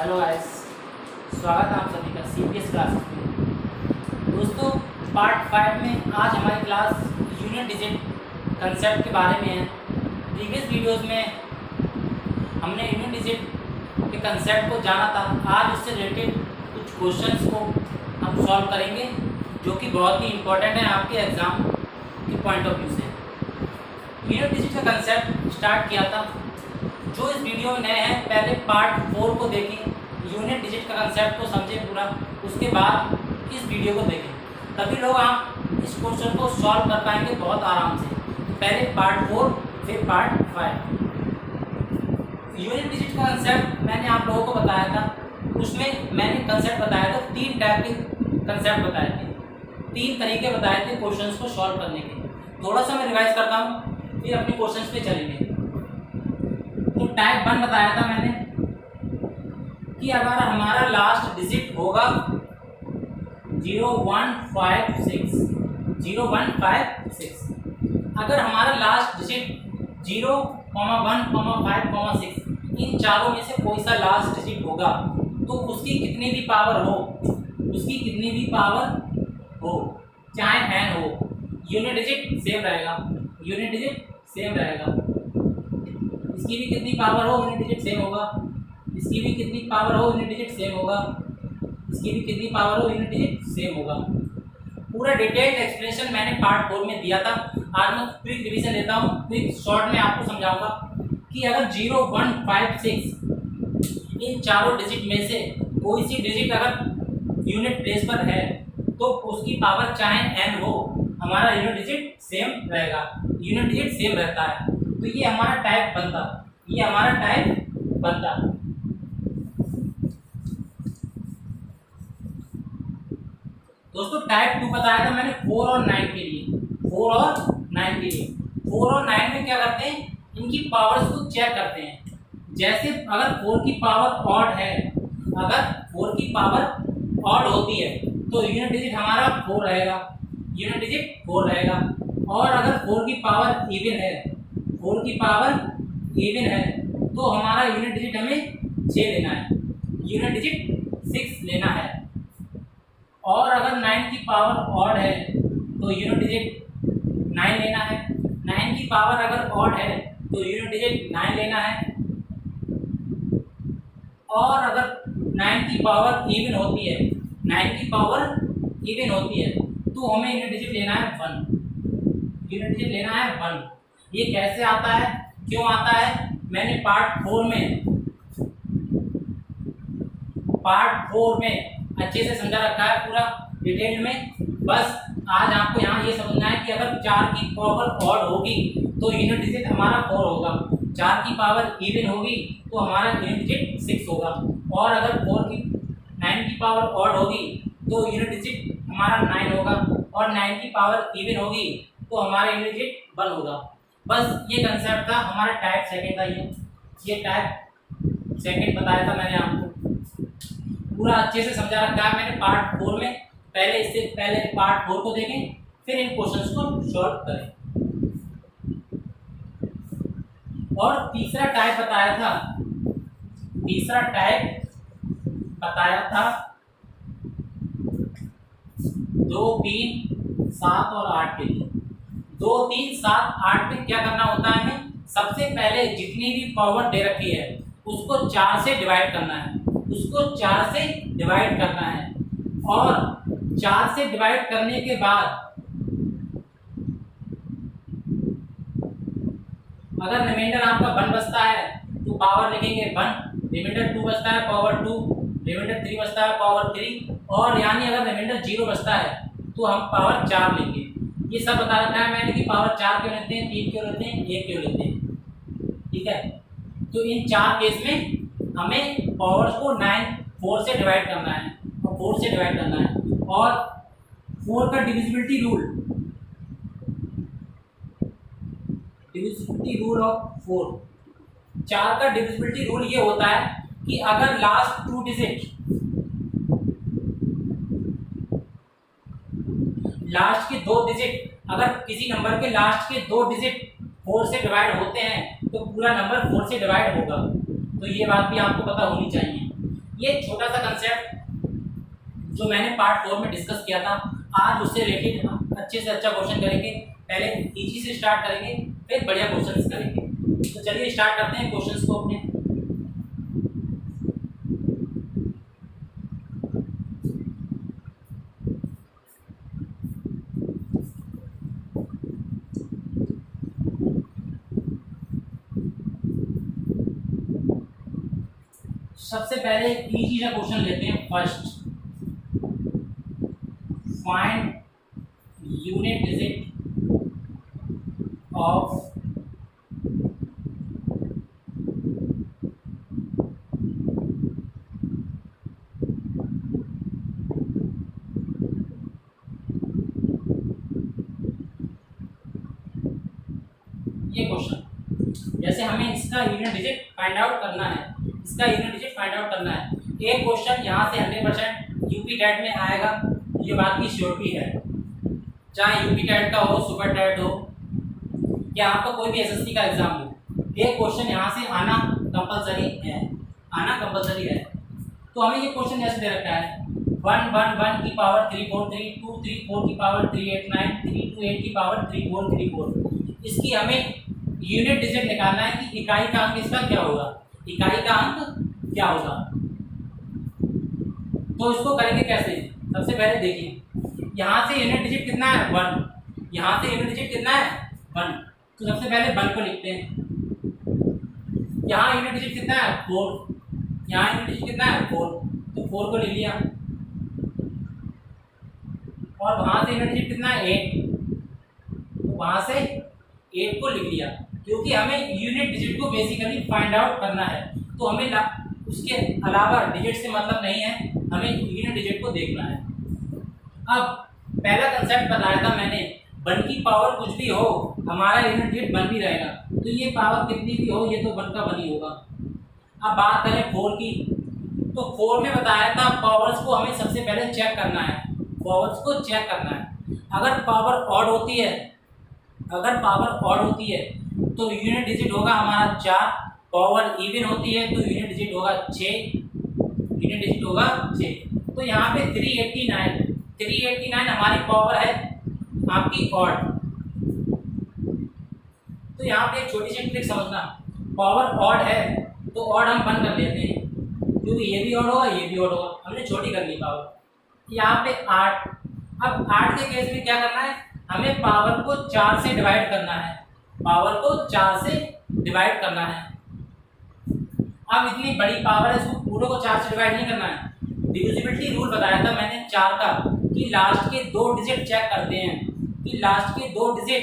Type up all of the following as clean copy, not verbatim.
Hello guys, स्वागत है आप सभी का सीपीएस क्लासेस में। दोस्तों, पार्ट 5 में आज हमारी क्लास यूनिट डिजिट कंसेप्ट के बारे में है। प्रीवियस वीडियोस में हमने यूनिट डिजिट के कंसेप्ट को जाना था। आज उससे रिलेटेड कुछ क्वेश्चंस को हम सॉल्व करेंगे जो कि बहुत ही इम्पोर्टेंट है आपके एग्ज़ाम के पॉइंट ऑफ व्यू से। यूनिट डिजिट का कंसेप्ट स्टार्ट किया था। जो इस वीडियो में नए हैं, पहले पार्ट 4 को देखें, यूनिट डिजिट का कंसेप्ट को समझें पूरा, उसके बाद इस वीडियो को देखें, तभी लोग आप इस क्वेश्चन को सॉल्व कर पाएंगे बहुत आराम से। पहले पार्ट 4 फिर पार्ट 5। यूनिट डिजिट का कंसेप्ट मैंने आप लोगों को बताया था। उसमें मैंने कंसेप्ट बताया था, 3 टाइप के कंसेप्ट बताए थे, 3 तरीके बताए थे क्वेश्चंस को सॉल्व करने के। थोड़ा सा मैं रिवाइज करता हूँ, फिर अपने क्वेश्चंस पे चलेंगे। तो टाइप 1 बताया था मैंने कि अगर हमारा लास्ट डिजिट होगा 0156, अगर हमारा लास्ट डिजिट 0, 1, 5, 6 इन चारों में से कोई सा लास्ट डिजिट होगा तो उसकी कितनी भी पावर हो, चाहे n हो, यूनिट डिजिट सेम रहेगा। इसकी भी कितनी पावर हो, यूनिट डिजिट सेम होगा। इसकी भी कितनी पावर हो, यूनिट डिजिट सेम होगा। इसकी भी कितनी पावर हो, यूनिट डिजिट सेम होगा। पूरा डिटेल्ड एक्सप्लेनेशन मैंने पार्ट 4 में दिया था। आज मैं क्विक रिवीजन लेता हूँ, क्विक शॉर्ट में आपको समझाऊंगा कि अगर 0, 1, 5, 6 इन चारों डिजिट में से कोई सी डिजिट अगर यूनिट प्लेस पर है तो उसकी पावर चाहे n हो, हमारा यूनिट डिजिट सेम रहेगा। यूनिट डिजिट सेम रहता है, तो ये हमारा टाइप बनता। दोस्तों, टाइप 2 बताया था मैंने 4 और 9 के लिए। 4 और 9 में क्या करते हैं, इनकी पावर्स को चेक करते हैं। जैसे अगर 4 की पावर ऑड होती है तो यूनिट डिजिट हमारा 4 रहेगा, और अगर 4 की पावर इवन है तो हमारा यूनिट डिजिट हमें 6 लेना है, यूनिट डिजिट 6 लेना है। और अगर 9 की पावर ऑड है तो यूनिट डिजिट 9 लेना है। 9 की पावर अगर ऑड है तो यूनिट डिजिट 9 लेना है। और अगर 9 की पावर इवन होती है तो हमें यूनिट डिजिट लेना है 1। ये कैसे आता है, क्यों आता है, मैंने पार्ट 4 में अच्छे से समझा रखा है, पूरा डिटेल में। बस आज आपको यहाँ ये समझना है कि अगर 4 की पावर ऑड होगी तो यूनिट डिजिट हमारा 4 होगा, 4 की पावर इवन होगी तो हमारा यूनिट डिजिट 6 होगा, और अगर 9 की पावर ऑड होगी तो यूनिट डिजिट हमारा 9 होगा, और 9 की पावर इवन होगी तो हमारा यूनिट डिजिट 1 होगा। बस ये कंसेप्ट था हमारा। टाइप सेकंड था ये टाइप सेकंड बताया था मैंने आपको, पूरा अच्छे से समझा रखा है मैंने पार्ट 4 में। इससे पहले पार्ट 4 को देखें, फिर इन क्वेश्चंस को सॉल्व करें। और तीसरा टाइप बताया था 2, 3, 7 और 8 के लिए। 2, 3, 7, 8 में क्या करना होता है हमें, सबसे पहले जितनी भी पावर दे रखी है उसको 4 से डिवाइड करना है, और 4 से डिवाइड करने के बाद अगर रिमाइंडर आपका 1 बचता है तो पावर लिखेंगे 1, रिमाइंडर 2 बचता है पावर 2, रिमाइंडर 3 बचता है पावर 3, और यानी अगर रिमाइंडर 0 बचता है तो हम पावर 4 लेंगे। ये सब बता रखा है मैंने कि पावर 4 क्यों लेते हैं, 3 क्यों लेते हैं, 1 क्यों लेते हैं, ठीक है। तो इन 4 केस में हमें पावर्स को 4 से डिवाइड करना है, और 4 का डिविजिबिलिटी रूल ऑफ 4, 4 का डिविजिबिलिटी रूल ये होता है कि अगर लास्ट 2 डिजिट, लास्ट के 2 डिजिट, अगर किसी नंबर के लास्ट के 2 डिजिट 4 से डिवाइड होते हैं तो पूरा नंबर 4 से डिवाइड होगा। तो ये बात भी आपको पता होनी चाहिए। ये छोटा सा कंसेप्ट जो मैंने पार्ट 4 में डिस्कस किया था, आज उससे रिलेटेड हम अच्छे से अच्छा क्वेश्चन करेंगे। पहले इजी से स्टार्ट करेंगे, फिर बढ़िया क्वेश्चंस करेंगे। तो चलिए स्टार्ट करते हैं क्वेश्चंस को अपने। सबसे पहले इजी सा क्वेश्चन लेते हैं। First, find unit digit of ये क्वेश्चन, जैसे हमें इसका यूनिट डिजिट फाइंड आउट करना है, इसका यूनिट डिजिट फाइंड आउट करना है। एक क्वेश्चन यहाँ से 100% यूपी टेट में आएगा, ये बात की श्योरिटी है। चाहे यूपी टेट का हो, सुपर टेट हो, या आपका कोई भी एसएससी का एग्जाम हो, एक क्वेश्चन यहाँ से आना कंपलसरी है, आना कंपलसरी है। तो हमें ये क्वेश्चन जैसे दे रखा है 1 1 1 की पावर 343, 2 3 4 की पावर 389, 3 2 8 की पावर 3434। इसकी हमें यूनिट डिजिट निकालना है कि इकाई का अंक इसका क्या होगा, इकाई का अंक क्या होगा। तो इसको करेंगे कैसे? सबसे पहले देखिए, यहाँ से यूनिट डिजिट कितना है 1, यहाँ से यूनिट डिजिट कितना है 1। तो सबसे पहले 1 को लिखते हैं। यहाँ यूनिट डिजिट कितना है 4, यहाँ यूनिट डिजिट कितना है 4, तो 4 को ले लिया। और वहाँ से यूनिट डिजिट कितना है 8, तो वहाँ से 8 को लिख लिया, क्योंकि हमें यूनिट डिजिट को बेसिकली फाइंड आउट करना है। तो हमें उसके अलावा डिजिट से मतलब नहीं है, हमें यूनिट डिजिट को देखना है। अब पहला कंसेप्ट बताया था मैंने, 1 की पावर कुछ भी हो, हमारा यूनिट डिजिट 1 भी रहेगा। तो ये पावर कितनी भी हो, ये तो 1 का 1 ही होगा। अब बात करें 4 की, तो 4 में बताया था पावर्स को हमें सबसे पहले चेक करना है, पावर्स को चेक करना है। अगर पावर ऑड होती है, अगर पावर ऑड होती है तो यूनिट डिजिट होगा हमारा 4, पावर इवन होती है तो यूनिट डिजिट होगा 6, यूनिट डिजिट होगा 6। तो यहाँ पे 389 हमारी पावर है आपकी ऑड। तो यहाँ पे एक छोटी सी ट्रिक समझना, पावर ऑड है तो ऑड हम बंद कर लेते हैं, क्योंकि ये भी ऑड होगा, ये भी ऑड होगा, हमने छोटी कर ली पावर। यहाँ पे 8, अब 8 के केस में क्या करना है, हमें पावर को 4 से डिवाइड करना है, पावर को 4 से डिवाइड करना है। अब इतनी बड़ी पावर है, इसको पूरे को 4 से डिवाइड नहीं करना है। डिविजिबिलिटी रूल बताया था मैंने 4 का, कि लास्ट के 2 डिजिट चेक करते हैं, कि लास्ट के 2 डिजिट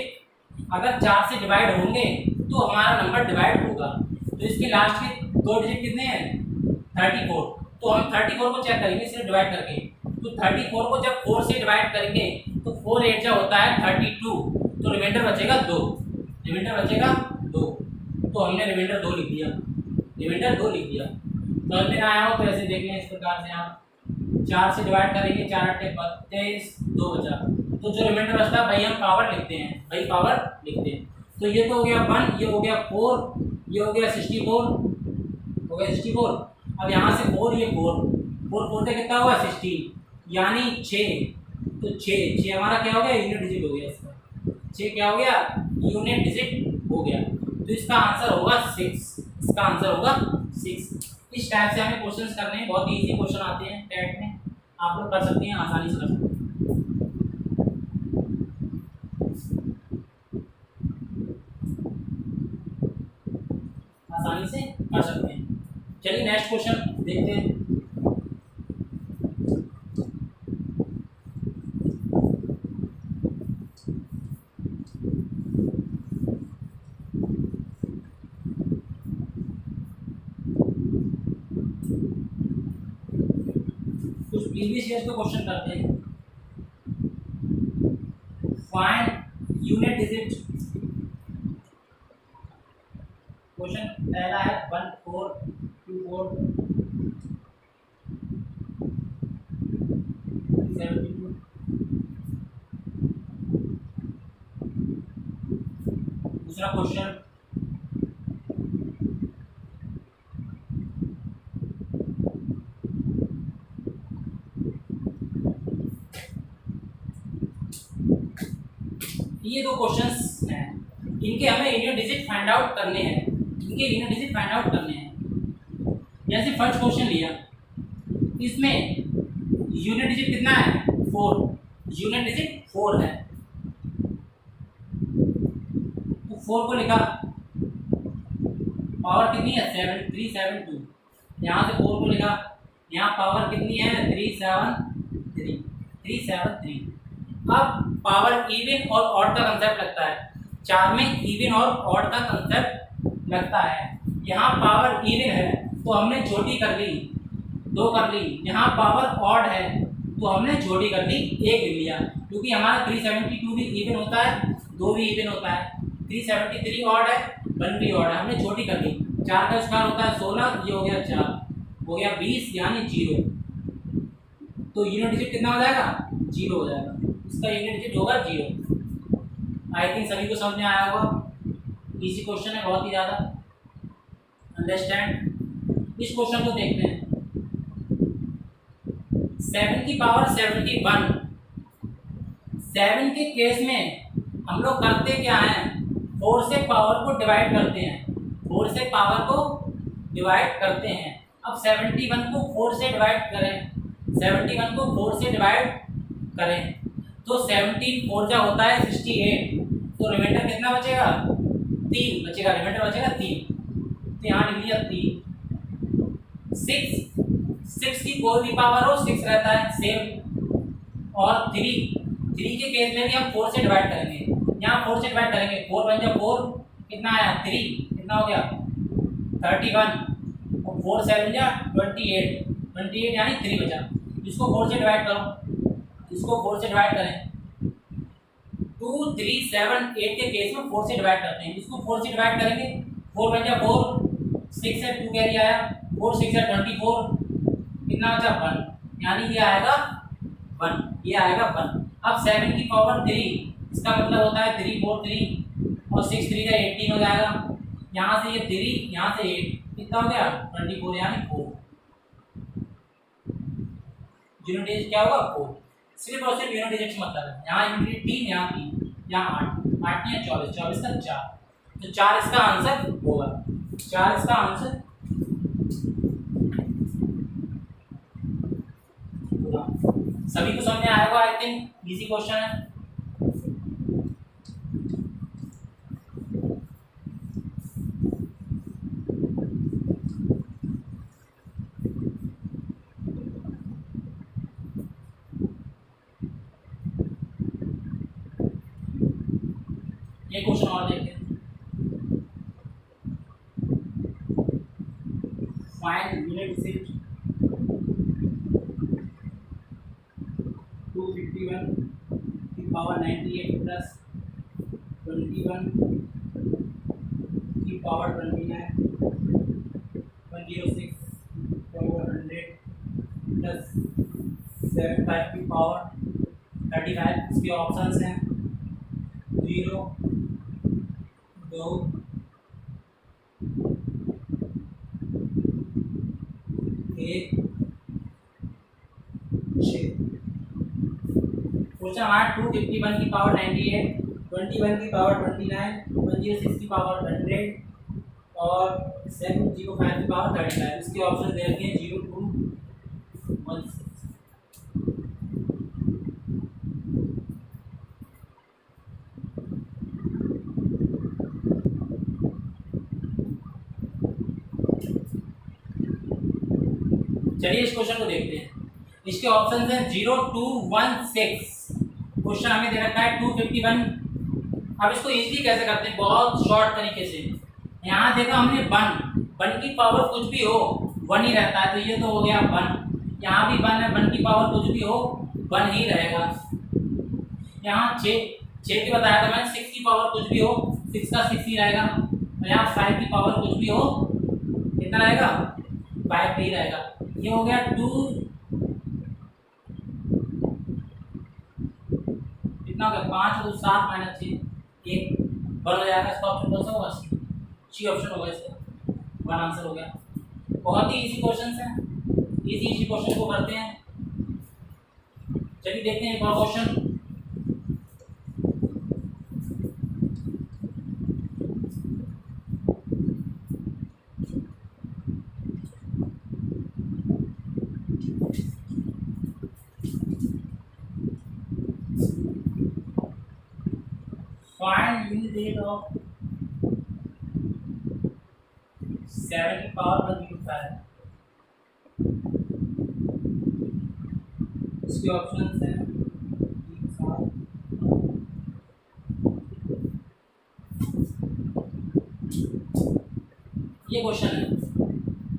अगर 4 से डिवाइड होंगे तो हमारा नंबर डिवाइड होगा। तो इसके लास्ट के 2 डिजिट कितने हैं 34, तो हम 34 को चेक करेंगे सिर्फ डिवाइड करके। तो 34 को जब 4 से डिवाइड करेंगे तो 4 8 जा होता है 32, तो रिमाइंडर बचेगा 2, रिमाइंडर बचेगा 2। तो हमने रिमाइंडर 2 लिख दिया, रिमाइंडर 2 लिख दिया। समझ में आया हो तो ऐसे देख लें, इस प्रकार से आप 4 से डिवाइड करेंगे, 4 8 32, 2 बचा। तो जो रिमाइंडर बचता है भाई हम पावर लिखते हैं, भाई पावर लिखते हैं। तो ये तो हो गया 1, ये हो गया 4, ये हो गया 64, हो गया 64। अब यहाँ से 4, ये 4 से कितना हुआ 16, यानी 6। तो 6 हमारा क्या हो गया, यूनिट डिजिट हो गया इसका। 6 क्या हो गया, यूनिट डिजिट हो गया। तो इसका आंसर होगा 6, इसका आंसर होगा 6। इस टाइप से हमें क्वेश्चंस करने हैं, बहुत इजी क्वेश्चन आते हैं टेट में, आप लोग कर सकते हैं, आसानी से कर सकते हैं, आसानी से कर सकते हैं। चलिए नेक्स्ट क्वेश्चन देखते हैं। कुछ प्रीवियस ईयर के क्वेश्चन करते हैं। फाइंड यूनिट डिजिट, क्वेश्चन पहला है 1424 72। दूसरा क्वेश्चन 1 ये दो क्वेश्चंस हैं, इनके हमें यूनिट डिजिट फाइंड आउट करने हैं, इनके यूनिट डिजिट फाइंड आउट करने हैं। जैसे फर्स्ट क्वेश्चन लिया, इसमें यूनिट डिजिट कितना है 4, यूनिट डिजिट 4 है, तो 4 को लिखा, पावर कितनी है 372, यहाँ से 4 को लिखा, यहाँ पावर कितनी है 373। अब पावर इवन और ऑड का कंसेप्ट लगता है, 4 में इवन और ऑड का कंसेप्ट लगता है। यहाँ पावर इवन है तो हमने छोटी कर ली, 2 कर ली, यहाँ पावर ऑड है तो हमने छोटी कर ली, 1 ले लिया, क्योंकि हमारा 372 भी इवन होता है, 2 भी इवन होता है, 373 ऑड है, 1 भी ऑड है, हमने छोटी कर ली। 4 का स्क्वायर होता है 16, ये हो गया 4, हो गया 20 यानी 0, तो यूनिट डिजिट कितना हो जाएगा 0 हो जाएगा, इसका यूनिट डिजिट होगा 0। आई थिंक सभी को समझ में आया होगा, इजी क्वेश्चन है बहुत ही ज़्यादा, अंडरस्टैंड। इस क्वेश्चन को देखते हैं, 7 की पावर 71, 7 के केस में हम लोग करते क्या हैं, 4 से पावर को डिवाइड करते हैं, 4 से पावर को डिवाइड करते हैं। अब 71 को 4 से डिवाइड करें, 71 को 4 से डिवाइड करें तो 70 4 जा होता है 68, तो रिमाइंडर कितना बचेगा 3 बचेगा, रिमाइंडर बचेगा 3, तो यहाँ लिख लिया 3। 6 की कोई भी पावर हो 6 रहता है सेम, और 3 के केस में भी हम 4 से डिवाइड करेंगे, यहाँ 4 से डिवाइड करेंगे, 4 बन जा 4, कितना आया 3, कितना हो गया 31, और 4 7 जा 28 यानी 3 बचा। इसको 4 से डिवाइड करो, इसको 4 से डिवाइड करें, 2 3 7 8 के केस में 4 से डिवाइड करते हैं, इसको 4 से डिवाइड करेंगे, 4 बन जा 4, 6 से 2 कैरी आया, 4 6 है 24, कितना बचा 1, यानी ये आएगा 1, ये आएगा 1। अब 7 की पावर 3, इसका मतलब होता है 3 4 3 और 6 3 का 18 हो जाएगा, यहाँ से ये 3 यहाँ से 8, कितना हो गया 24 यानी 4, यूनिट डिजिट क्या होगा 4। सिर्फ और सिर्फ यूनिट डिजिट से मतलब है, यहाँ यूनिट 3 यहाँ 3 यहाँ 8 8 या 24 24 का 4, तो 4 इसका आंसर होगा, 4 इसका आंसर होगा। सभी को समझ में आएगा, आई थिंक इजी क्वेश्चन है। ये क्वेश्चन और देखते हैं, फाइंड यूनिट डिजिट 251 की पावर 98 प्लस 21 की पावर 29, 106 पावर 100 प्लस 75 की पावर 35। इसके ऑप्शंस हैं 0 2 1 6। क्वेश्चन हमारा 251 की पावर 98, 21 की पावर 29, 106 की पावर 100 और 705 की पावर 35। इसके ऑप्शन दे रखे हैं 0 2 1 6। चलिए इस क्वेश्चन को देखते हैं, इसके ऑप्शन हैं 0 2 1 6। क्वेश्चन हमें दे रखा है 251। अब इसको इजीली कैसे करते हैं, बहुत शॉर्ट तरीके से। यहाँ देखा हमने 1 की पावर कुछ भी हो 1 ही रहता है, तो ये तो हो गया 1। यहाँ भी 1 है, 1 की पावर कुछ भी हो 1 ही रहेगा। यहाँ 6 की बताया था मैंने, 6 की पावर कुछ भी हो 6 का 6 ही रहेगा। और यहाँ 5 की पावर कुछ भी हो कितना रहेगा 5 ही रहेगा। ये हो गया 2 कितना हो गया 5 और 7 माइनस 6 1 1 हो जाएगा। इसका ऑप्शन कौन सा होगा सी ऑप्शन होगा, इसका 1 आंसर हो गया। बहुत ही इजी क्वेश्चन है, इजी क्वेश्चन को करते हैं। चलिए देखते हैं एक और क्वेश्चन। यूनिट डिजिट ऑफ 7 की पावर + 5। इसके ऑप्शंस हैं ये क्वेश्चन है,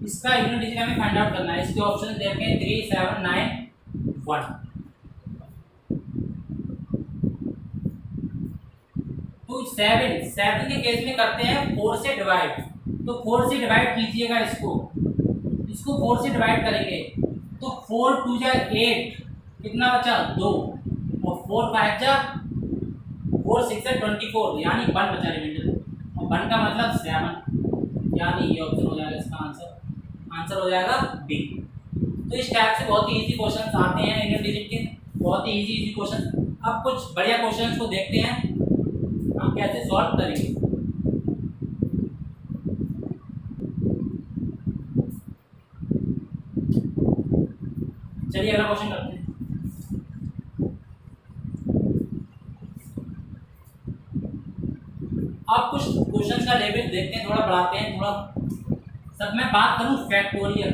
इसका यूनिट डिजिट हमें फाइंड आउट करना है। इसके ऑप्शन देखें 3, 7, 9, 1। तो 7 के केस में करते हैं 4 से डिवाइड। तो 4 से डिवाइड कीजिएगा, इसको 4 से डिवाइड करेंगे तो 4 2 जा 8, कितना बचा 2, और 4 5 जा 4 6 जा 24, यानी 1 बचा रिमाइंडर। और 1 का मतलब 7, यानी ये ऑप्शन हो जाएगा इसका आंसर हो जाएगा बी। तो इस टाइप से बहुत ही इजी क्वेश्चन आते हैं यूनिट डिजिट के, बहुत ही इजी क्वेश्चन। अब कुछ बढ़िया क्वेश्चन को देखते हैं हम कैसे सॉल्व करेंगे। चलिए अगला क्वेश्चन करते हैं। अब कुछ क्वेश्चन का लेवल देखते हैं, थोड़ा बढ़ाते हैं थोड़ा। सब मैं बात करूं फैक्टोरियल,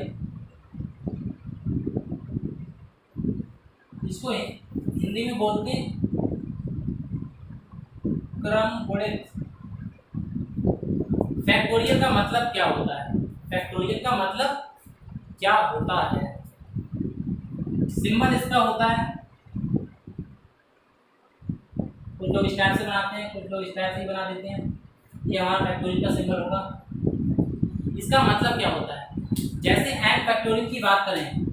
इसको हिंदी में बोलते हैं क्रम गुणित। फैक्टोरियल का मतलब क्या होता है? फैक्टोरियल का मतलब क्या होता है? सिंबल इसका होता है, कुछ लोग इस टाइप से बनाते हैं, कुछ लोग इस टाइप से ही बना देते हैं। ये हमारा फैक्टोरियल का सिंबल होगा। इसका मतलब क्या होता है? जैसे n फैक्टोरियल की बात करें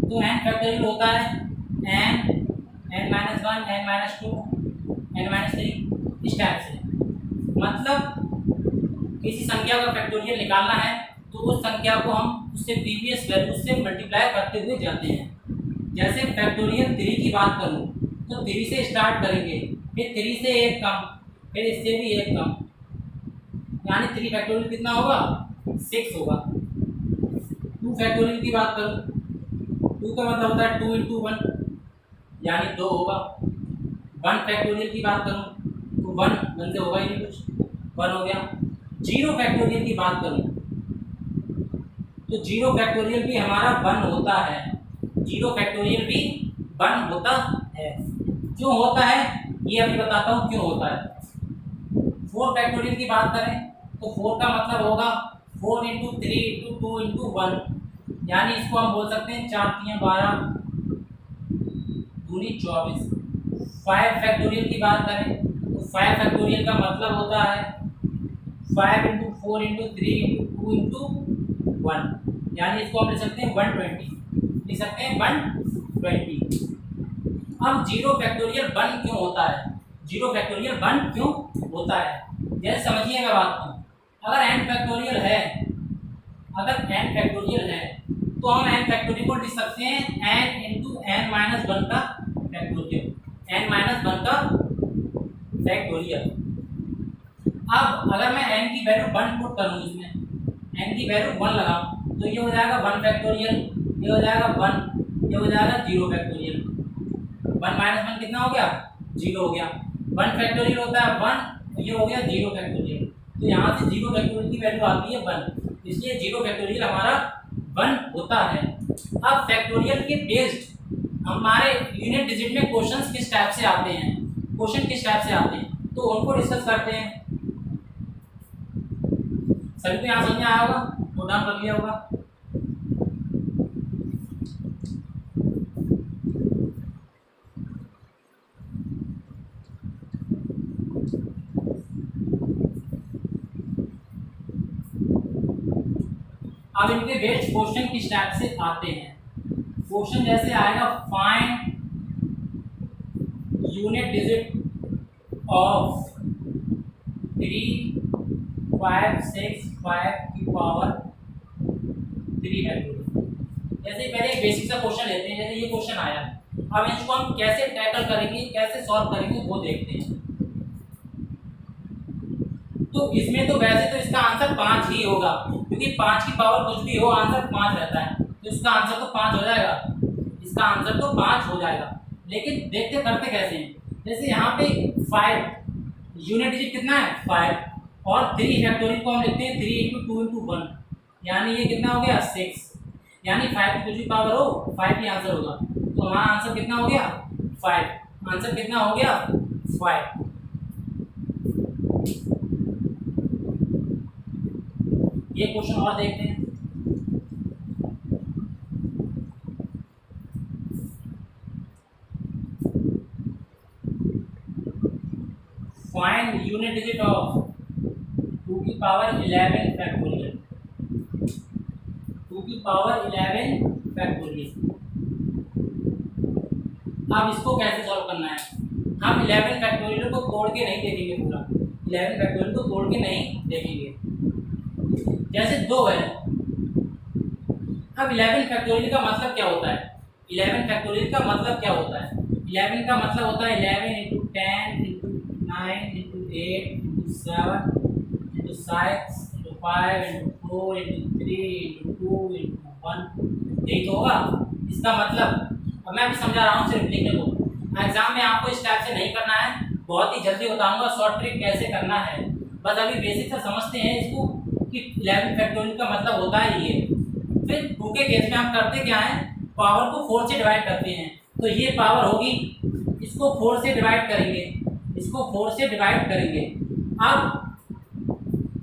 तो n फैक्टोरियल होता है n, n-1, n-2, n-3, इस टाइप से। मतलब किसी संख्या का फैक्टोरियल निकालना है तो उस संख्या को हम उससे प्रीवियस वैल्यू से मल्टीप्लाई करते हुए जाते हैं। जैसे फैक्टोरियल 3 की बात करूं तो 3 से स्टार्ट करेंगे, फिर 3 से 1 कम, फिर इससे भी 1 कम, यानी 3 फैक्टोरियल कितना होगा 6 होगा। 2 फैक्टोरियल की बात करूं, 2 का मतलब होता है 2 × 1, यानी 2 होगा। 1 फैक्टोरियल की बात करूं तो 1 से होगा ही नहीं कुछ, 1 हो गया। 0 फैक्टोरियल की बात करूं तो 0 फैक्टोरियल भी हमारा 1 होता है। 0 फैक्टोरियल भी 1 होता है। क्यों होता है ये अभी बताता हूँ क्यों होता है। 4 फैक्टोरियल की बात करें तो 4 का मतलब होगा 4 × 3 × 2 × 1, यानी इसको हम बोल सकते हैं 4 × 12 दूनी 24। 5 फैक्टोरियल की बात करें तो 5 फैक्टोरियल का मतलब होता है 5 × 4 × 3 × 2 × 1, यानी इसको हम लिख सकते हैं 120, लिख सकते हैं 120। अब 0 फैक्टोरियल 1 क्यों होता है? 0 फैक्टोरियल 1 क्यों होता है? जैसे समझिएगा बात को, अगर n फैक्टोरियल है, तो हम n फैक्टोरियल को लिख सकते हैं n × n-1 का फैक्टोरियल, n-1 का फैक्टोरियल। अब अगर मैं n की वैल्यू 1 पुट करूँ, इसमें n की वैल्यू 1 लगाऊं तो ये हो जाएगा 1 फैक्टोरियल, ये हो जाएगा 1, ये हो जाएगा 0 फैक्टोरियल। 1 - 1 कितना हो गया 0 हो गया। 1 फैक्टोरियल होता है 1, ये हो गया 0 फैक्टोरियल। तो यहाँ से 0 फैक्टोरियल की वैल्यू आती है 1, इसलिए 0 फैक्टोरियल हमारा 1 होता है। अब फैक्टोरियल के बेस्ड हमारे यूनिट डिजिट में क्वेश्चंस किस टाइप से आते हैं, तो उनको डिस्कस करते हैं। सभी को यहाँ समझ में आया होगा, नोट डाउन कर लिया होगा। अब इनके बेस्ड क्वेश्चन किस टाइप से आते हैं। क्वेश्चन जैसे आएगा फाइंड यूनिट डिजिट ऑफ 3, 5, 6, 5 की पावर 3 फैक्टोरियल। जैसे पहले एक बेसिक सा क्वेश्चन लेते हैं, जैसे ये क्वेश्चन आया, अब इसको हम कैसे टैकल करेंगे, कैसे सॉल्व करेंगे वो देखते हैं। तो इसमें तो वैसे तो इसका आंसर 5 ही होगा, क्योंकि 5 की पावर कुछ भी हो आंसर 5 रहता है, तो इसका आंसर तो 5 हो जाएगा, इसका आंसर तो 5 हो जाएगा। लेकिन देखते करते कैसे हैं, जैसे यहाँ पे 5 यूनिट डिजिट कितना है 5 और 3 फैक्टोरियल को हम लिखते हैं 3 इंटू 2 इंटू 1, यानी ये कितना हो गया 6, यानी 5 की कुछ भी पावर हो 5 ही आंसर होगा। तो हमारा आंसर कितना हो गया 5, आंसर कितना हो गया 5। ये क्वेश्चन और देखते हैं। फाइंड यूनिट डिजिट ऑफ 2 की पावर 11 फैक्टोरियल, 2 की पावर 11 फैक्टोरियल। अब इसको कैसे सॉल्व करना है, हम 11 फैक्टोरियल को तोड़ के नहीं देखेंगे, पूरा 11 फैक्टोरियल को तोड़ के नहीं देखेंगे। जैसे 2 है, अब 11 फैक्टोरियल का मतलब क्या होता है, 11 फैक्टोरियल का मतलब क्या होता है, 11 का मतलब होता है 11 into 10 into 9 into 8 into 7 into 6 into 5 into 4 into 3 into 2 into 1, यही तो होगा इसका मतलब। अब मैं अभी समझा रहा हूँ सिर्फ लिखने को, एग्जाम में आपको इस टाइप से नहीं करना है, बहुत ही जल्दी बताऊंगा शॉर्ट ट्रिक कैसे करना है। बस अभी बेसिक से समझते हैं इसको कि 11 फैक्टोरियल का मतलब होता है ये। फिर 2 के केस में हम करते क्या है, पावर को 4 से डिवाइड करते हैं, तो ये पावर होगी, इसको 4 से डिवाइड करेंगे, इसको 4 से डिवाइड करेंगे। अब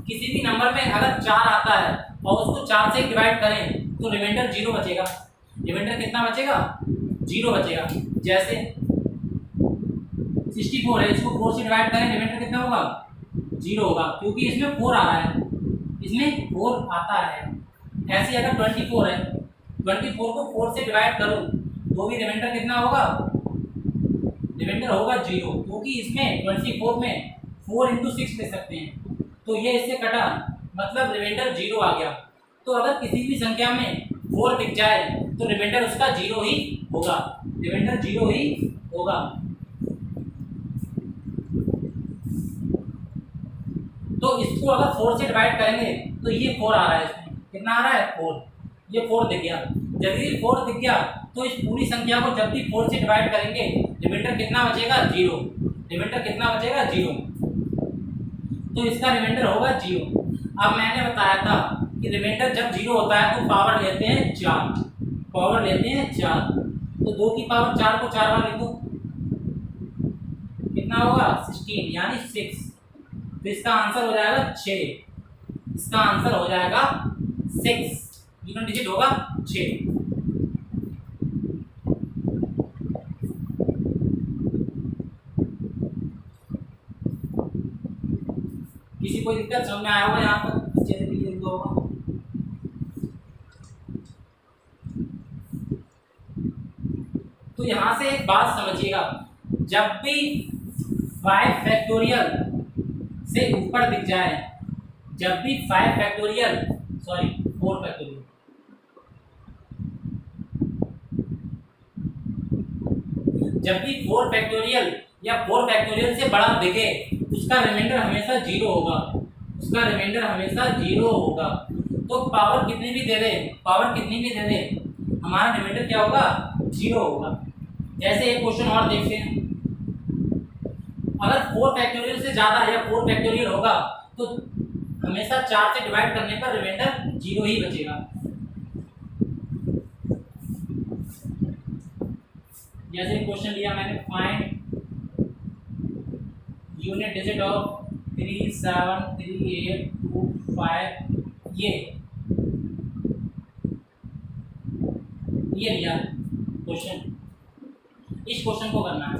किसी भी नंबर में अगर 4 आता है और उसको 4 से डिवाइड करें तो रिमाइंडर 0 बचेगा, रिमाइंडर कितना बचेगा 0 बचेगा। जैसे 64 है, इसको 4 से डिवाइड करें रिमाइंडर कितना होगा 0 होगा, क्योंकि इसमें 4 आ रहा है, इसमें 4 आता है। ऐसे अगर 24 है, 24 को 4 से डिवाइड करूं तो भी रिमाइंडर कितना होगा, रिमाइंडर होगा 0, क्योंकि इसमें 24 में 4 इंटू 6 ले सकते हैं, तो ये इससे कटा, मतलब रिमाइंडर 0 आ गया। तो अगर किसी भी संख्या में 4 दिख जाए तो रिमाइंडर उसका 0 ही होगा, रिमाइंडर 0 ही होगा। तो इसको अगर 4 से डिवाइड करेंगे तो ये 4 आ रहा है, इसमें कितना आ रहा है 4, ये 4 दिख गया। जब ये 4 दिख गया तो इस पूरी संख्या को जब भी 4 से डिवाइड करेंगे रिमाइंडर कितना बचेगा 0, रिमाइंडर कितना बचेगा 0, तो इसका रिमाइंडर होगा 0। अब मैंने बताया था कि रिमाइंडर जब 0 होता है तो पावर लेते हैं 4, पावर लेते हैं 4, तो 2 की पावर 4 को 4 बार लिखो, कितना होगा 16, यानी 6, तो इसका आंसर हो जाएगा 6, इसका आंसर हो जाएगा 6, यूनिट डिजिट होगा 6। किसी कोई दिक्कत समझ में आया होगा यहाँ पर, अच्छे से क्लियर होगा। तो यहाँ से एक बात समझिएगा, जब भी 5 फैक्टोरियल से ऊपर दिख जाए, जब भी 5 फैक्टोरियल सॉरी 4 फैक्टोरियल, जब भी 4 फैक्टोरियल या 4 फैक्टोरियल से बड़ा दिखे उसका रिमाइंडर हमेशा 0 होगा, उसका रिमाइंडर हमेशा 0 होगा। तो पावर कितनी भी दे दे, पावर कितनी भी दे दे, हमारा रिमाइंडर क्या होगा 0 होगा। जैसे एक क्वेश्चन और देखते हैं, अगर 4 फैक्टोरियल से ज़्यादा या 4 फैक्टोरियल होगा तो हमेशा 4 से डिवाइड करने पर रिमाइंडर 0 ही बचेगा। जैसे क्वेश्चन लिया मैंने, फाइंड यूनिट डिजिट ऑफ 3, 7, 3, 8, 2, 5, ये लिया क्वेश्चन, इस क्वेश्चन को करना है।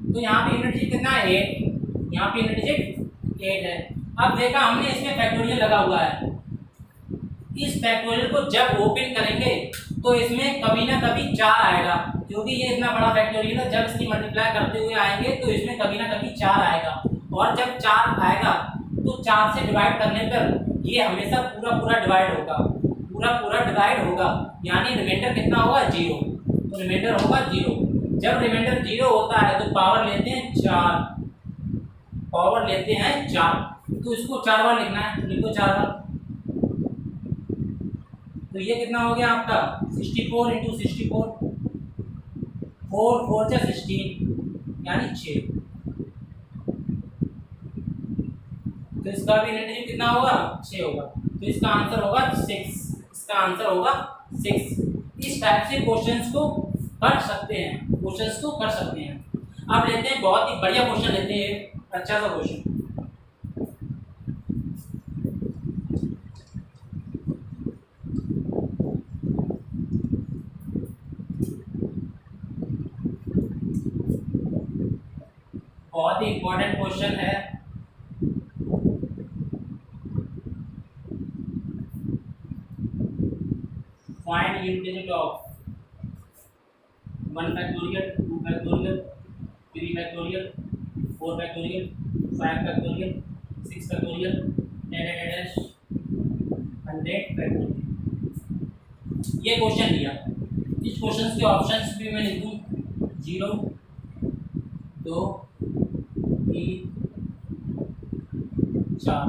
तो यहाँ पे यूनिट डिजिट कितना है 8, यहाँ पे यूनिट डिजिट 8 है। अब देखा हमने इसमें फैक्टोरियल लगा हुआ है, इस फैक्टोरियल को जब ओपन करेंगे तो इसमें कभी ना कभी 4 आएगा, क्योंकि ये इतना बड़ा फैक्टोरियल है, जब इसकी मल्टीप्लाई करते हुए आएंगे तो इसमें कभी ना कभी 4 आएगा, और जब 4 आएगा तो 4 से डिवाइड करने पर ये हमेशा पूरा पूरा डिवाइड होगा, पूरा पूरा डिवाइड होगा, यानी रिमाइंडर कितना होगा 0, तो रिमाइंडर होगा 0। जब रिमाइंडर 0 होता है तो पावर लेते हैं 4, पावर लेते हैं 4, तो इसको 4 बार लिखना है, तो लिखो 4 बार, तो ये कितना हो गया आपका 64 इंटू 64, 4 4 जा 16 यानी 6। तो इसका भी यूनिट डिजिट कितना होगा? 6 होगा। तो इसका आंसर होगा 6। इसका आंसर होगा 6। इस टाइप से क्वेश्चंस को कर सकते हैं, क्वेश्चंस को कर सकते हैं। अब लेते हैं बहुत ही बढ़िया क्वेश्चन लेते हैं, अच्छा सा क्वेश्चन। बहुत ही इंपॉर्टेंट क्वेश्चन है। Find unit digit of 1 factorial, 2 factorial, 3 factorial, 4 factorial, 5 factorial, 6 factorial, 10 100 factorial. ये क्वेश्चन दिया। इस क्वेश्चन के ऑप्शंस भी मैं लिखूं 0 2 3 4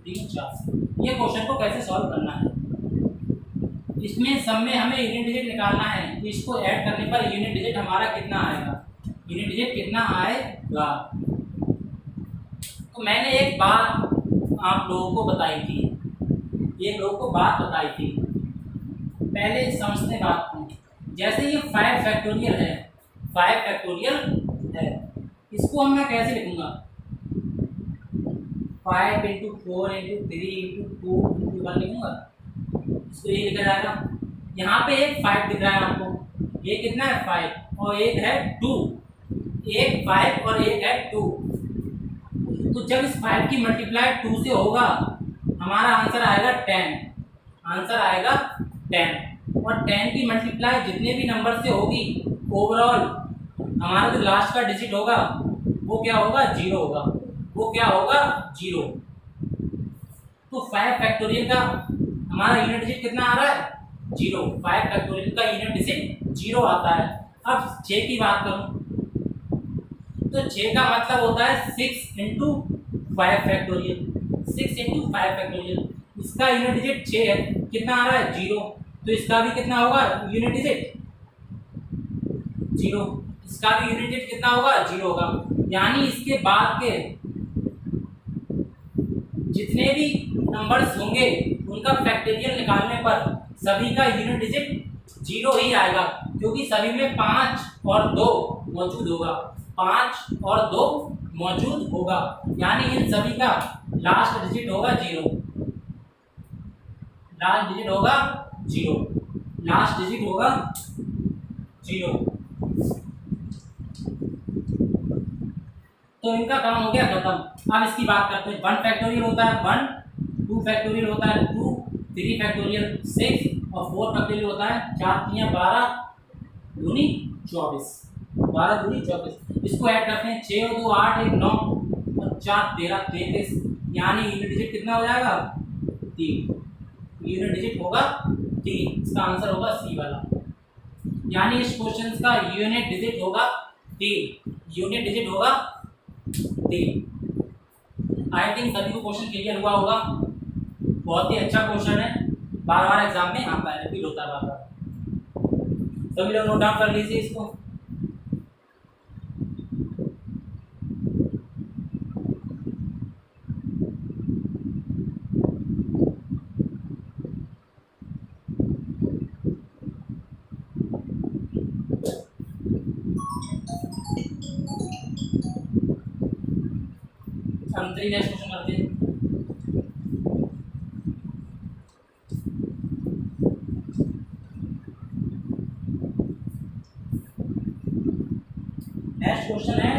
3 4। ये क्वेश्चन को कैसे सॉल्व करना है? इसमें सब में हमें यूनिट डिजिट निकालना है। तो इसको ऐड करने पर यूनिट डिजिट हमारा कितना आएगा? यूनिट डिजिट कितना आएगा? तो मैंने एक बात आप लोगों को बताई थी, एक लोगों को बात बताई थी। पहले समझते बात को। जैसे ये 5 फैक्टोरियल है, 5 फैक्टोरियल है, इसको मैं कैसे लिखूंगा? 5 × 4 × 3 × 2 × 1 लिखूंगा। इसको ये लिखा जाएगा। यहाँ पे एक 5 दिख रहा है आपको, ये कितना है? 5 और एक है 2, एक 5 और एक है 2। तो जब इस 5 की मल्टीप्लाई 2 से होगा, हमारा आंसर आएगा 10। आंसर आएगा 10। और 10 की मल्टीप्लाई जितने भी नंबर से होगी, ओवरऑल हमारा जो लास्ट का डिजिट होगा वो क्या होगा? 0 होगा। वो क्या होगा? 0। तो 5 फैक्टोरियल का हमारा यूनिट डिजिट कितना आ रहा है? 0। 5 फैक्टोरियल का यूनिट डिजिट 0 आता है। अब 6 की बात करूं तो 6 का मतलब होता है 6 × 5 फैक्टोरियल। 6 × 5 फैक्टोरियल। इसका यूनिट डिजिट 6 है, कितना आ रहा है? 0। तो इसका भी कितना होगा यूनिट डिजिट? 0। इसका भी यूनिट डिजिट कितना होगा? 0 होगा। यानी इसके बाद के जितने भी नंबर्स होंगे उनका फैक्टोरियल निकालने पर सभी का यूनिट डिजिट 0 ही आएगा, क्योंकि सभी में 5 और 2 मौजूद होगा। 5 और 2 मौजूद होगा, यानी इन सभी का लास्ट डिजिट होगा 0। लास्ट डिजिट होगा 0। लास्ट डिजिट होगा 0। तो इनका काम हो गया खत्म। अब इसकी बात करते हैं। 1 फैक्टोरियल होता है 1, 2 फैक्टोरियल होता है 2, 3 फैक्टोरियल 6 और 4 फैक्टोरियल होता है 4 × 12 दूनी 24। 12 दूनी 24। इसको ऐड करते हैं 6 और 2 8 1 9 और 4 13 33। यानी यूनिट डिजिट कितना हो जाएगा? 3। यूनिट डिजिट होगा 3। इसका आंसर होगा सी वाला। यानी इस क्वेश्चन का यूनिट डिजिट होगा 3। यूनिट डिजिट होगा 3। आई थिंक सभी को क्वेश्चन क्लियर हुआ होगा। बहुत ही अच्छा क्वेश्चन है, बार बार एग्जाम में आता है, रिपीट होता है बार बार। सभी लोग नोट डाउन कर लीजिए इसको। हम 3 नेक्स्ट क्वेश्चन करते हैं। नेक्स्ट क्वेश्चन है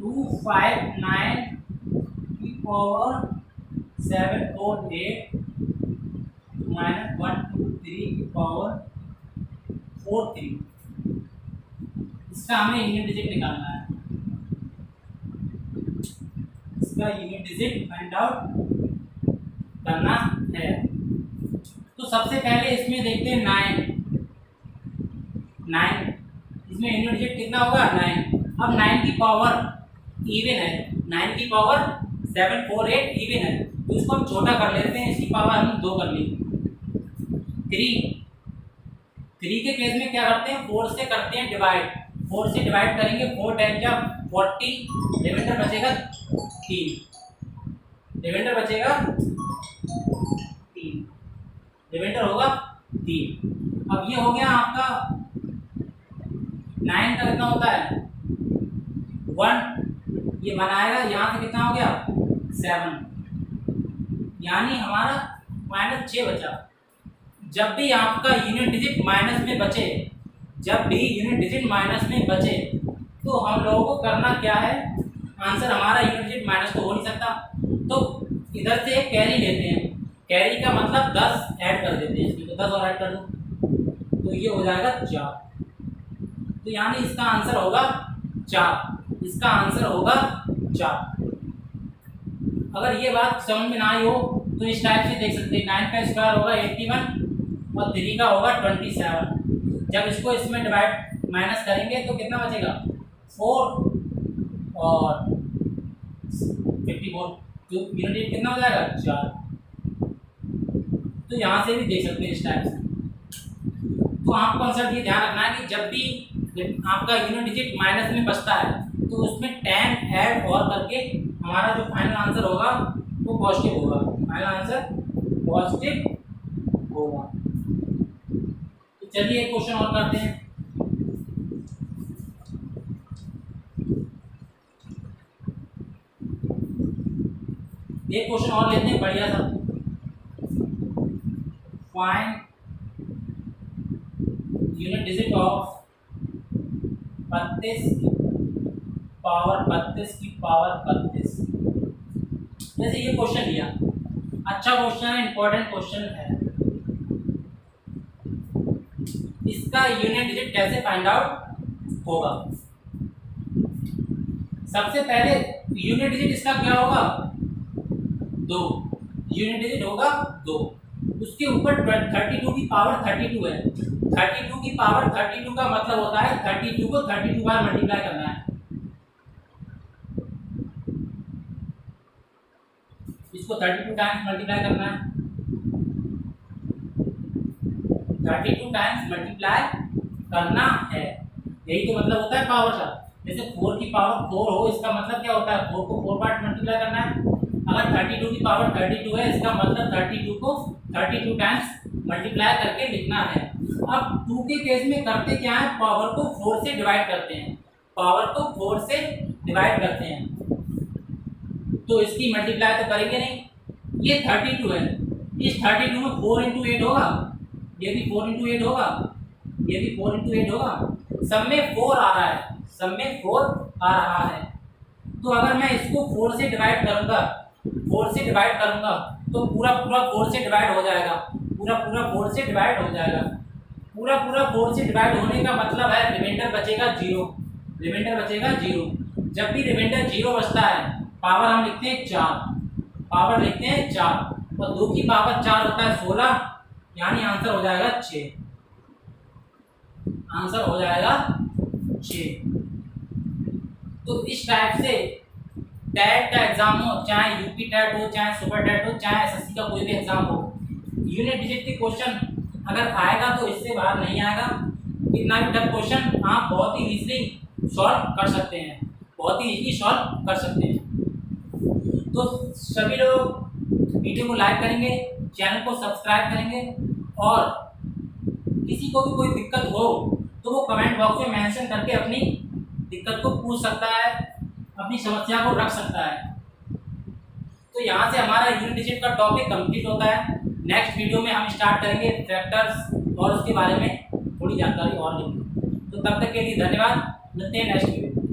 259 की पावर 748 माइनस 123 की पावर 43। इसका हमें यूनिट डिजिट निकालना है। इसका यूनिट डिजिट फाइंड आउट करना है। तो सबसे पहले इसमें देखते हैं 9। इसमें यूनिट डिजिट कितना होगा? 9। अब 9 की पावर इवन है, 9 की पावर 748 इवन है, तो इसको हम छोटा कर लेते हैं। इसकी पावर हम 2 कर लेंगे। 3 3 के केस में क्या करते हैं, 4 से करते हैं डिवाइड, 4 से डिवाइड करेंगे, 4 टाइम क्या 40, रिमाइंडर बचेगा 3, रिमाइंडर बचेगा 3, रिमाइंडर होगा 3। अब ये हो गया आपका 9 का कितना होता है 1, ये बनाएगा, यहाँ से कितना हो गया 7, यानी हमारा -6 बचा। जब भी आपका यूनिट डिजिट माइनस में बचे, जब भी यूनिट डिजिट माइनस में बचे, तो हम लोगों को करना क्या है, आंसर हमारा यूनिट डिजिट माइनस तो हो नहीं सकता, तो इधर से एक कैरी लेते हैं, कैरी का मतलब 10 ऐड कर देते हैं इसमें, तो 10 और ऐड कर दो तो ये हो जाएगा 4, तो यानी इसका आंसर होगा 4, इसका आंसर होगा 4। अगर ये बात समझ में ना आई हो तो इस टाइप से देख सकते हैं, 9 का स्क्वायर होगा 81 और 3 का होगा 27, जब इसको इसमें डिवाइड माइनस करेंगे तो कितना बचेगा 4 और 54, तो यूनिट कितना हो जाएगा 4। तो यहाँ से भी देख सकते हैं इस टाइप से। तो आपको कॉन्सेप्ट ये ध्यान रखना है कि जब भी आपका यूनिट डिजिट माइनस में बचता है तो उसमें 10 ऐड और करके हमारा जो फाइनल आंसर होगा वो पॉजिटिव होगा, फाइनल आंसर पॉजिटिव होगा। तो चलिए एक क्वेश्चन और करते हैं। एक क्वेश्चन और लेते हैं बढ़िया सा, फाइंड यूनिट डिजिट ऑफ 32 की पावर 32। जैसे ये क्वेश्चन लिया, अच्छा क्वेश्चन है, इंपॉर्टेंट क्वेश्चन है, इसका यूनिट डिजिट कैसे फाइंड आउट होगा। सबसे पहले यूनिट डिजिट इसका क्या होगा 2, यूनिट डिजिट होगा 2, उसके ऊपर 32 की पावर 32 है, 32 की पावर 32 का मतलब होता है 32 को 32 बार मल्टीप्लाई करना है, इसको 32 टाइम्स मल्टीप्लाई करना है, 32 टाइम्स मल्टीप्लाई करना है, यही तो मतलब होता है पावर का। जैसे 4 की पावर 4 हो, इसका मतलब क्या होता है 4 को 4 बार मल्टीप्लाई करना है। अगर 32 की पावर 32 है, इसका मतलब 32 को 32 टाइम्स मल्टीप्लाई करके लिखना है। अब 2 के केस में करते क्या है, पावर को 4 से डिवाइड करते हैं, पावर को 4 से डिवाइड करते हैं, तो इसकी मल्टीप्लाई तो करेंगे नहीं। ये 32 है, इस 32 में 4 इंटू 8 होगा, ये भी 4 इंटू 8 होगा, ये भी 4 इंटू 8 होगा, सब में 4 आ रहा है, सब में 4 आ रहा है। तो अगर मैं इसको 4 से डिवाइड करूंगा, 4 से डिवाइड करूंगा तो पूरा 4 से डिवाइड हो जाएगा, पूरा 4 से डिवाइड हो जाएगा, पूरा 4 से डिवाइड होने का मतलब है रिमाइंडर बचेगा 0, रिमाइंडर बचेगा 0। जब भी रिमाइंडर 0 बचता है, पावर हम लिखते हैं 4, पावर लिखते हैं 4, और 2 की पावर 4 होता है 16, यानी आंसर हो जाएगा 6, आंसर हो जाएगा 6। तो इस टाइप से टैट का एग्जाम हो, चाहे यूपी टैट हो, चाहे सुपर टैट हो, चाहे एसएससी का कोई भी एग्जाम हो, यूनिट डिजिट के क्वेश्चन अगर आएगा तो इससे बाहर नहीं आएगा। कितना भी टफ क्वेश्चन आप बहुत ही इजीली सॉल्व कर सकते हैं, बहुत ही इजीली सॉल्व कर सकते हैं। तो सभी लोग वीडियो को लाइक करेंगे, चैनल को सब्सक्राइब करेंगे, और किसी को भी कोई दिक्कत हो तो वो कमेंट बॉक्स में मेंशन करके अपनी दिक्कत को पूछ सकता है, अपनी समस्या को रख सकता है। तो यहाँ से हमारा यूनिट डिजिट का टॉपिक कंप्लीट होता है। नेक्स्ट वीडियो में हम स्टार्ट करेंगे फैक्टर्स और उसके बारे में थोड़ी जानकारी और लेंगे। तो तब तक के लिए धन्यवाद, मिलते हैं नेक्स्ट वीडियो।